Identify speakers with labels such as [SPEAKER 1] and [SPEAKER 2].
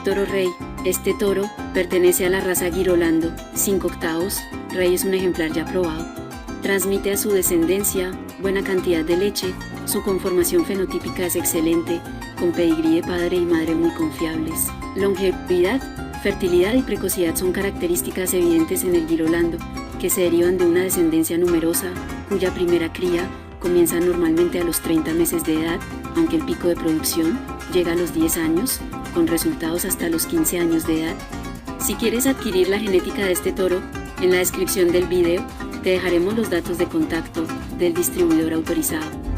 [SPEAKER 1] Toro Rey. Este toro pertenece a la raza Girolando, 5 octavos. Rey es un ejemplar ya probado. Transmite a su descendencia buena cantidad de leche, su conformación fenotípica es excelente, con pedigrí de padre y madre muy confiables. Longevidad, fertilidad y precocidad son características evidentes en el Girolando, que se derivan de una descendencia numerosa, cuya primera cría comienza normalmente a los 30 meses de edad, aunque el pico de producción llega a los 10 años, con resultados hasta los 15 años de edad. Si quieres adquirir la genética de este toro, en la descripción del video te dejaremos los datos de contacto del distribuidor autorizado.